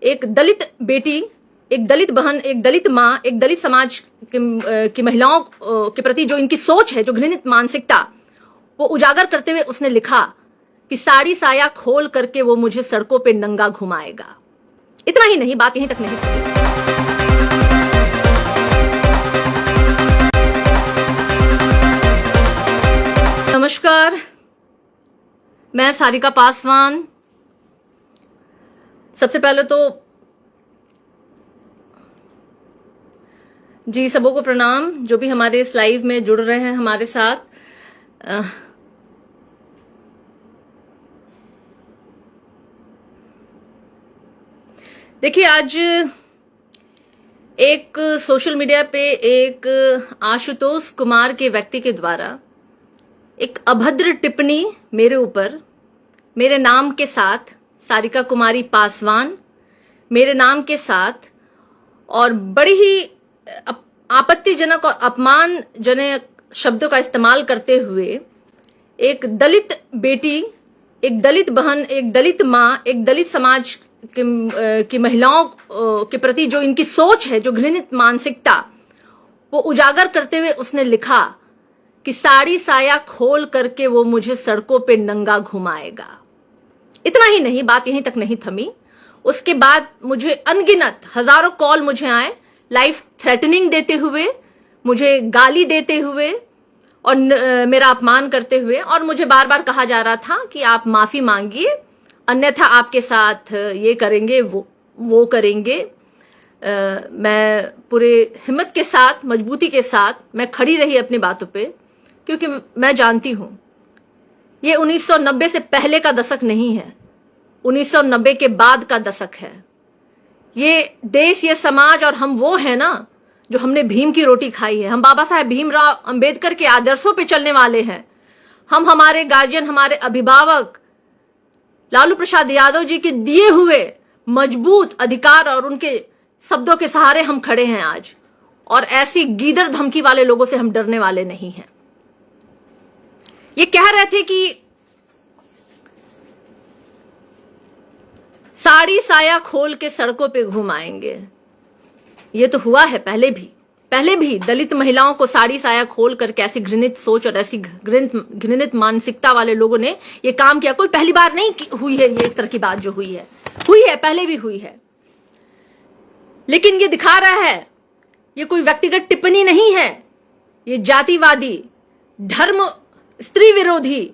एक दलित बेटी, एक दलित बहन, एक दलित माँ, एक दलित समाज की महिलाओं के प्रति जो इनकी सोच है, जो घृणित मानसिकता, वो उजागर करते हुए उसने लिखा कि साड़ी साया खोल करके वो मुझे सड़कों पे नंगा घुमाएगा। इतना ही नहीं, बात यहीं तक नहीं थी। नमस्कार, मैं सारिका पासवान। सबसे पहले तो जी सबों को प्रणाम, जो भी हमारे इस लाइव में जुड़ रहे हैं हमारे साथ। देखिए, आज एक सोशल मीडिया पे एक आशुतोष कुमार के व्यक्ति के द्वारा एक अभद्र टिप्पणी मेरे ऊपर, मेरे नाम के साथ सारिका कुमारी पासवान, मेरे नाम के साथ, और बड़ी ही आपत्तिजनक और अपमानजनक शब्दों का इस्तेमाल करते हुए एक दलित बेटी, एक दलित बहन, एक दलित माँ, एक दलित समाज की महिलाओं के प्रति जो इनकी सोच है, जो घृणित मानसिकता, वो उजागर करते हुए उसने लिखा कि साड़ी साया खोल करके वो मुझे सड़कों पे नंगा घुमाएगा। इतना ही नहीं, बात यहीं तक नहीं थमी। उसके बाद मुझे अनगिनत हजारों कॉल मुझे आए, लाइफ थ्रेटनिंग देते हुए, मुझे गाली देते हुए और मेरा अपमान करते हुए, और मुझे बार बार कहा जा रहा था कि आप माफी मांगिए, अन्यथा आपके साथ ये करेंगे, वो करेंगे। मैं पूरे हिम्मत के साथ, मजबूती के साथ मैं खड़ी रही अपनी बातों पे, क्योंकि मैं जानती हूं ये 1990 से पहले का दशक नहीं है, 1990 के बाद का दशक है। ये देश, ये समाज और हम वो है ना जो हमने भीम की रोटी खाई है। हम बाबा साहेब भीमराव अंबेडकर के आदर्शों पे चलने वाले हैं। हम, हमारे गार्जियन, हमारे अभिभावक लालू प्रसाद यादव जी के दिए हुए मजबूत अधिकार और उनके शब्दों के सहारे हम खड़े हैं आज, और ऐसी गीदड़ धमकी वाले लोगों से हम डरने वाले नहीं हैं। ये कह रहे थे कि साड़ी साया खोल के सड़कों पे घुमाएंगे। ये तो हुआ है पहले भी दलित महिलाओं को साड़ी साया खोल करके ऐसी घृणित सोच और ऐसी घृणित मानसिकता वाले लोगों ने ये काम किया। कोई पहली बार नहीं हुई है ये, इस तरह की बात जो हुई है पहले भी हुई है। लेकिन ये दिखा रहा है, ये कोई व्यक्तिगत टिप्पणी नहीं है, ये जातिवादी, धर्म, स्त्री विरोधी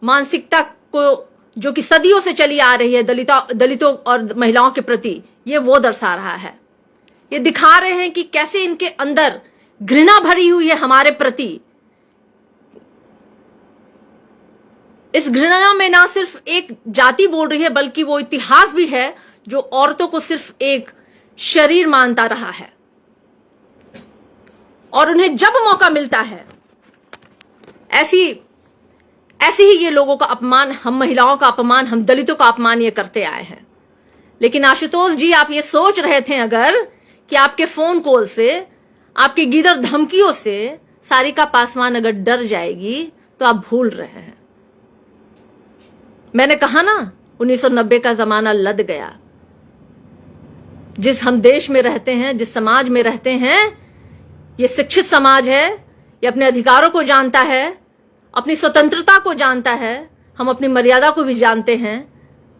मानसिकता को, जो कि सदियों से चली आ रही है दलितों और महिलाओं के प्रति, ये वो दर्शा रहा है। ये दिखा रहे हैं कि कैसे इनके अंदर घृणा भरी हुई है हमारे प्रति। इस घृणा में ना सिर्फ एक जाति बोल रही है, बल्कि वो इतिहास भी है जो औरतों को सिर्फ एक शरीर मानता रहा है, और उन्हें जब मौका मिलता है ऐसे ही ये लोगों का अपमान, हम महिलाओं का अपमान, हम दलितों का अपमान ये करते आए हैं। लेकिन आशुतोष जी, आप ये सोच रहे थे अगर कि आपके फोन कॉल से, आपकी गीदड़ धमकियों से सारिका पासवान अगर डर जाएगी, तो आप भूल रहे हैं। मैंने कहा ना, 1990 का जमाना लद गया। जिस हम देश में रहते हैं, जिस समाज में रहते हैं, ये शिक्षित समाज है, ये अपने अधिकारों को जानता है, अपनी स्वतंत्रता को जानता है, हम अपनी मर्यादा को भी जानते हैं,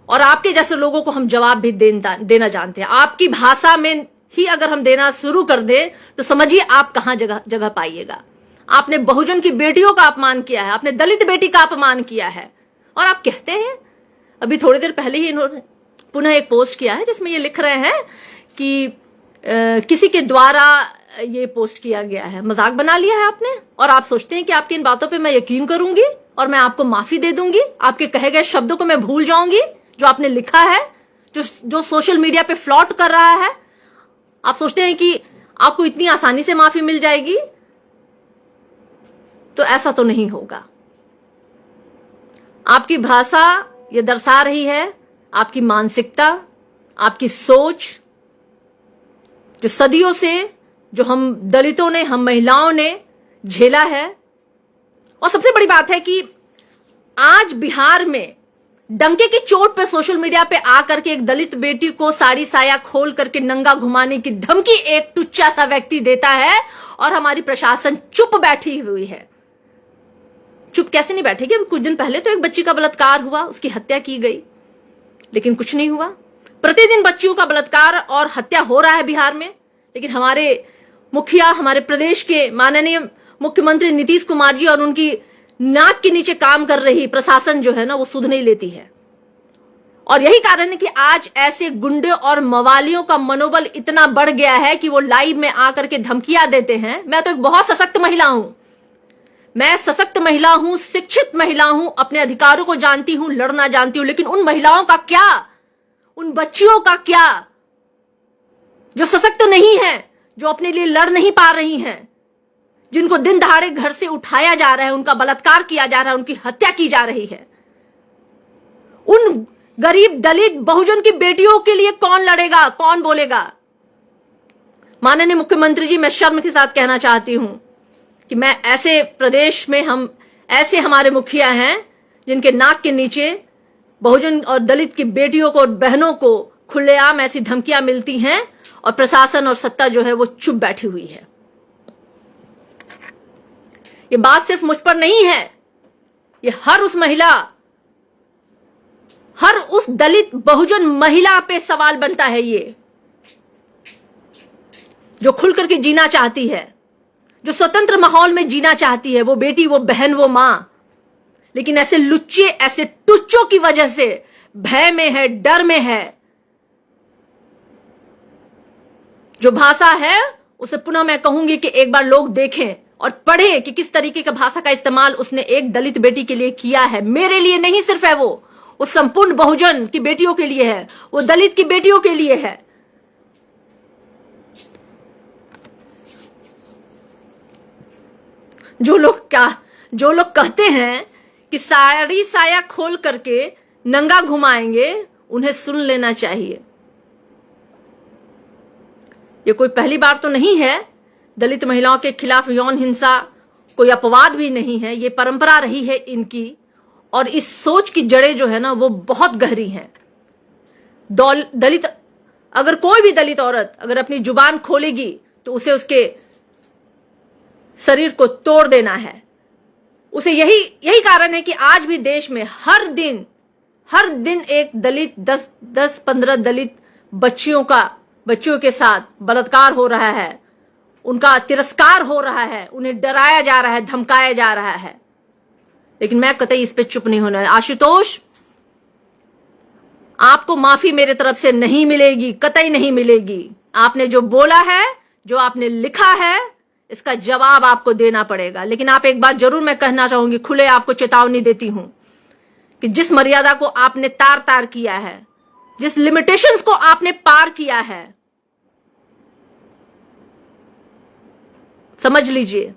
और आपके जैसे लोगों को हम जवाब भी देना जानते हैं। आपकी भाषा में ही अगर हम देना शुरू कर दें तो समझिए आप कहां जगह पाइएगा। आपने बहुजन की बेटियों का अपमान किया है, आपने दलित बेटी का अपमान किया है, और आप कहते हैं, अभी थोड़ी देर पहले ही इन्होंने पुनः एक पोस्ट किया है जिसमें ये लिख रहे हैं कि किसी के द्वारा ये पोस्ट किया गया है। मजाक बना लिया है आपने, और आप सोचते हैं कि आपकी इन बातों पे मैं यकीन करूंगी और मैं आपको माफी दे दूंगी, आपके कहे गए शब्दों को मैं भूल जाऊंगी जो आपने लिखा है, जो सोशल मीडिया पे फ्लॉट कर रहा है। आप सोचते हैं कि आपको इतनी आसानी से माफी मिल जाएगी, तो ऐसा तो नहीं होगा। आपकी भाषा ये दर्शा रही है आपकी मानसिकता, आपकी सोच, जो सदियों से, जो हम दलितों ने, हम महिलाओं ने झेला है। और सबसे बड़ी बात है कि आज बिहार में डंके की चोट पे सोशल मीडिया पे आकर के एक दलित बेटी को साड़ी साया खोल करके नंगा घुमाने की धमकी एक टुच्चा सा व्यक्ति देता है और हमारी प्रशासन चुप बैठी हुई है। चुप कैसे नहीं बैठेगी? अभी कुछ दिन पहले तो एक बच्ची का बलात्कार हुआ, उसकी हत्या की गई, लेकिन कुछ नहीं हुआ। प्रतिदिन बच्चियों का बलात्कार और हत्या हो रहा है बिहार में, लेकिन हमारे मुखिया, हमारे प्रदेश के माननीय मुख्यमंत्री नीतीश कुमार जी और उनकी नाक के नीचे काम कर रही प्रशासन जो है ना, वो सुध नहीं लेती है। और यही कारण है कि आज ऐसे गुंडे और मवालियों का मनोबल इतना बढ़ गया है कि वो लाइव में आकर के धमकियां देते हैं। मैं तो एक बहुत सशक्त महिला हूं, मैं सशक्त महिला हूं, शिक्षित महिला हूं, अपने अधिकारों को जानती हूं, लड़ना जानती हूं, लेकिन उन महिलाओं का क्या, उन बच्चियों का क्या जो सशक्त नहीं है, जो अपने लिए लड़ नहीं पा रही हैं, जिनको दिन दहाड़े घर से उठाया जा रहा है, उनका बलात्कार किया जा रहा है, उनकी हत्या की जा रही है। उन गरीब दलित बहुजन की बेटियों के लिए कौन लड़ेगा, कौन बोलेगा? माननीय मुख्यमंत्री जी, मैं शर्म के साथ कहना चाहती हूं कि मैं ऐसे प्रदेश में ऐसे हमारे मुखिया हैं जिनके नाक के नीचे बहुजन और दलित की बेटियों को और बहनों को खुलेआम ऐसी धमकियां मिलती हैं और प्रशासन और सत्ता जो है वो चुप बैठी हुई है। ये बात सिर्फ मुझ पर नहीं है, ये हर उस महिला, हर उस दलित बहुजन महिला पे सवाल बनता है। ये जो खुल करके जीना चाहती है, जो स्वतंत्र माहौल में जीना चाहती है, वो बेटी, वो बहन, वो मां, लेकिन ऐसे लुच्चे, ऐसे टुच्चों की वजह से भय में है, डर में है। जो भाषा है उसे पुनः मैं कहूंगी कि एक बार लोग देखें और पढ़ें कि किस तरीके का भाषा का इस्तेमाल उसने एक दलित बेटी के लिए किया है। मेरे लिए नहीं सिर्फ है, वो संपूर्ण बहुजन की बेटियों के लिए है, वो दलित की बेटियों के लिए है। जो लोग कहते हैं कि साड़ी साया खोल करके नंगा घुमाएंगे, उन्हें सुन लेना चाहिए। ये कोई पहली बार तो नहीं है, दलित महिलाओं के खिलाफ यौन हिंसा कोई अपवाद भी नहीं है, ये परंपरा रही है इनकी। और इस सोच की जड़ें जो है ना, वो बहुत गहरी हैं। दलित, अगर कोई भी दलित औरत अगर अपनी जुबान खोलेगी तो उसे उसके शरीर को तोड़ देना है। उसे यही कारण है कि आज भी देश में हर दिन एक दलित 10-15 दलित बच्चियों के साथ बलात्कार हो रहा है, उनका तिरस्कार हो रहा है, उन्हें डराया जा रहा है, धमकाया जा रहा है। लेकिन मैं कतई इस पे चुप नहीं होना है। आशुतोष, आपको माफी मेरे तरफ से नहीं मिलेगी, कतई नहीं मिलेगी। आपने जो बोला है, जो आपने लिखा है, इसका जवाब आपको देना पड़ेगा। लेकिन आप एक बात जरूर मैं कहना चाहूंगी, खुले आपको चेतावनी देती हूं कि जिस मर्यादा को आपने तार किया है, जिस लिमिटेशंस को आपने पार किया है, समझ लीजिए,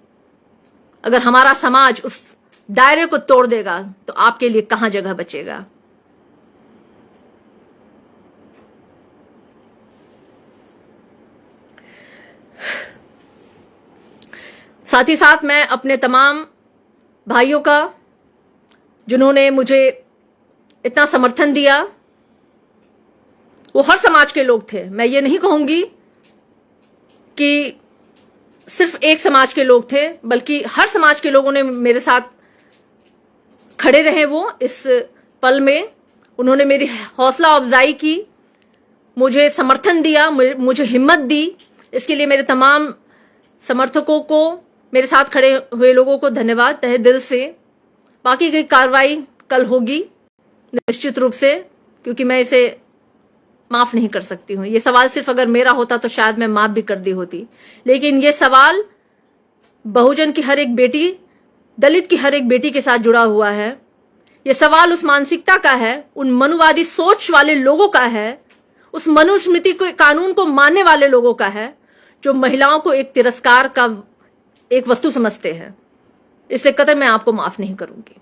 अगर हमारा समाज उस दायरे को तोड़ देगा तो आपके लिए कहां जगह बचेगा। साथ ही साथ मैं अपने तमाम भाइयों का, जिन्होंने मुझे इतना समर्थन दिया, वो हर समाज के लोग थे। मैं ये नहीं कहूंगी कि सिर्फ एक समाज के लोग थे, बल्कि हर समाज के लोगों ने मेरे साथ खड़े रहे। वो इस पल में उन्होंने मेरी हौसला अफजाई की, मुझे समर्थन दिया, मुझे हिम्मत दी। इसके लिए मेरे तमाम समर्थकों को, मेरे साथ खड़े हुए लोगों को धन्यवाद तहे दिल से। बाकी की कार्रवाई कल होगी निश्चित रूप से, क्योंकि मैं इसे माफ नहीं कर सकती हूं। ये सवाल सिर्फ अगर मेरा होता तो शायद मैं माफ भी कर दी होती, लेकिन ये सवाल बहुजन की हर एक बेटी, दलित की हर एक बेटी के साथ जुड़ा हुआ है। ये सवाल उस मानसिकता का है, उन मनुवादी सोच वाले लोगों का है, उस मनुस्मृति को, कानून को मानने वाले लोगों का है, जो महिलाओं को एक तिरस्कार का एक वस्तु समझते हैं। इसलिए कतई मैं आपको माफ नहीं करूंगी।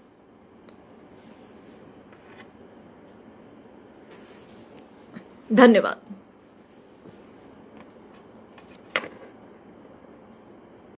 धन्यवाद।